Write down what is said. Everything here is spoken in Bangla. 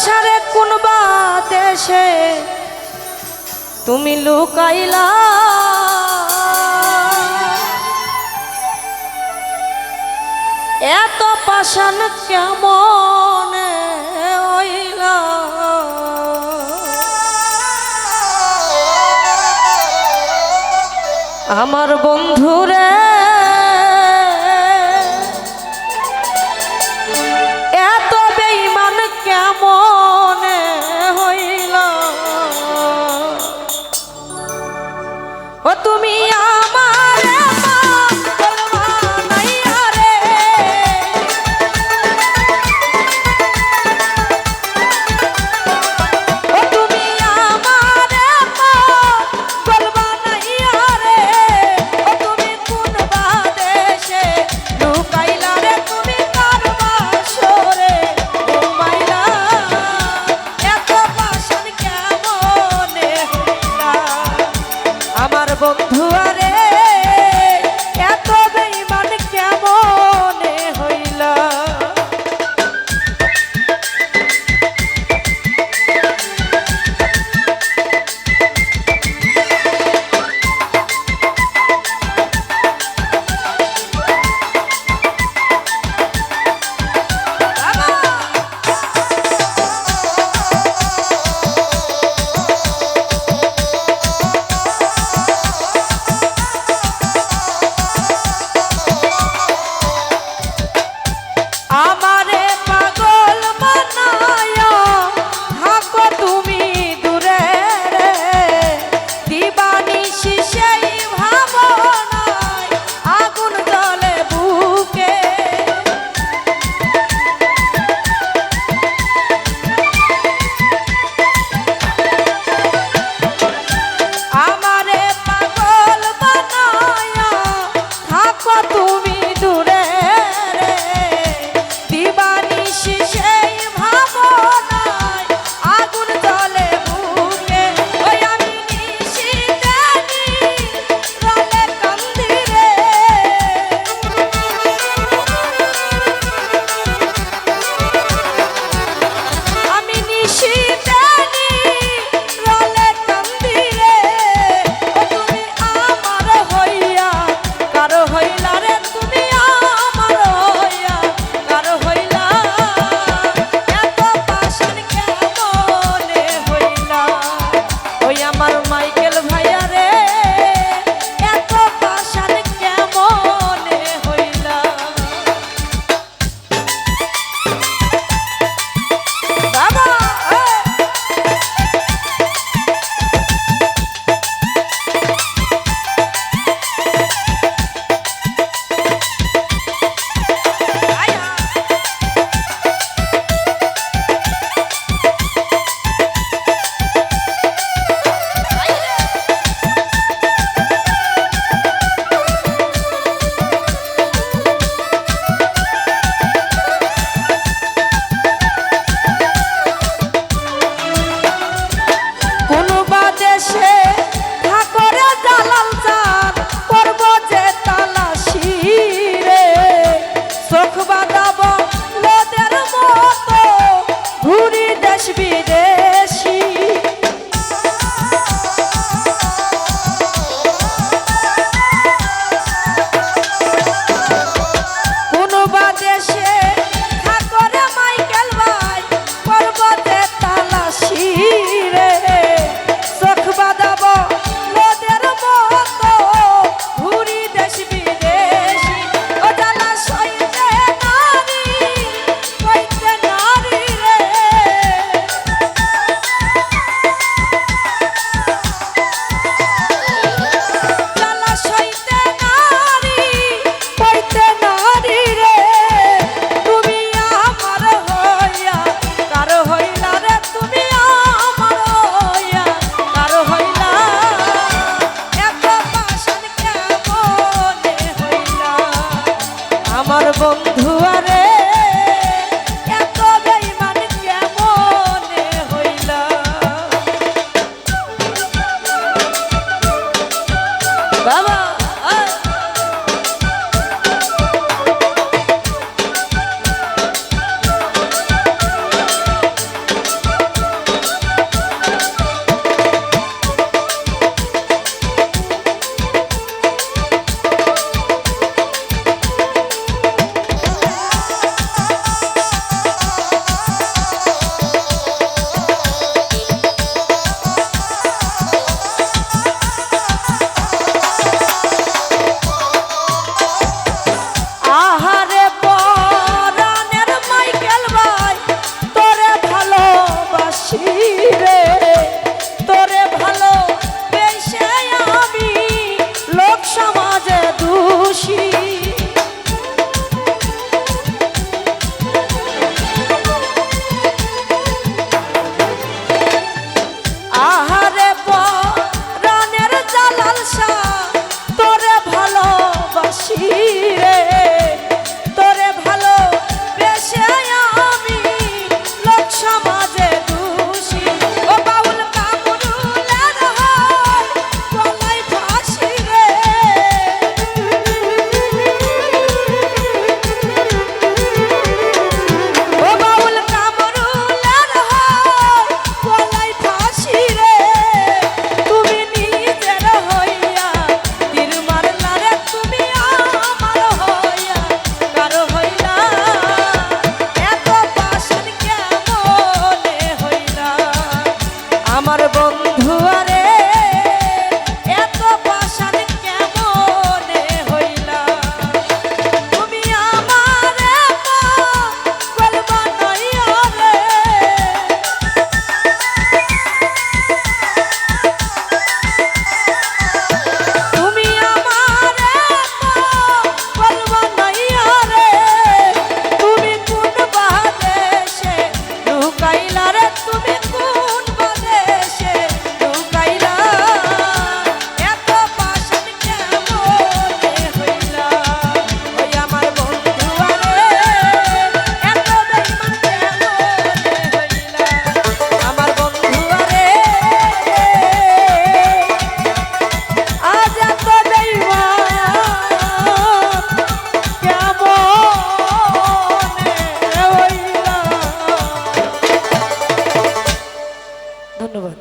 আশারে কোন বা দেশে তুমি লুকাইলা এত পাষাণ কেমন হইলা আমার বন্ধুরে এত বেঈমান কেমন হইলা ও তুমি আমার বন্ধু আরে এত বেঈমান কেমন হইলা আমারে পাগল বানায়া থাকো তুমি দূরে রে দিবানিশি সেই ভাবনায় আগুন জ্বলে বুকে আমারে পাগল বানায়া থাকো তুমি দূরে সেই ভাবনায় আগুন জ্বলে বুকে ওই আমি নিশিতে রলে কান্দি রে আমি নিশিতে রলে কান্দি রে ও তুমি আমার হইয়া কারো হইলা রে তুমি আমার হইয়া কারো হইলা আমার মাইকেল ভাইয়া রে এত পাষাণ কেমন হইলা বাবা বাসি রে তোরে ভালো বেশে আমি লোক সমাজে দোষী আহারে পরাণের জালাল শাহ তোরে ভালোবাসি রে তোরে ভালো বেশে আমি লোক সমাজে দোষী ও বাউল কামরুলের হয় গলায় ফাঁসি রে ও বাউল কামরুলের হয় গলায় ফাঁসি রে তুমি নিজের হইয়া তীর মারলা রে তুমি আমার হইয়া কারো হইলা এত পাশান কেমনে হইলা আমার বন্ধু আরে এত পাশান কেমনে হইলা তুমি আমারে পাগল বানাইয়া রে তুমি আমারে পাগল বানাইয়া রে তুমি কোন বাদেশে লুকাইলা রে তুমি কোন বাদেশে লুকাইলা এত পাশান কেমনে হইলা ওই আমার বন্ধু আরে এত বেঈমান কেমনে হইলা আমার বন্ধু আরে আজ এত বেঈমান কেমনে হইলা ধন্যবাদ।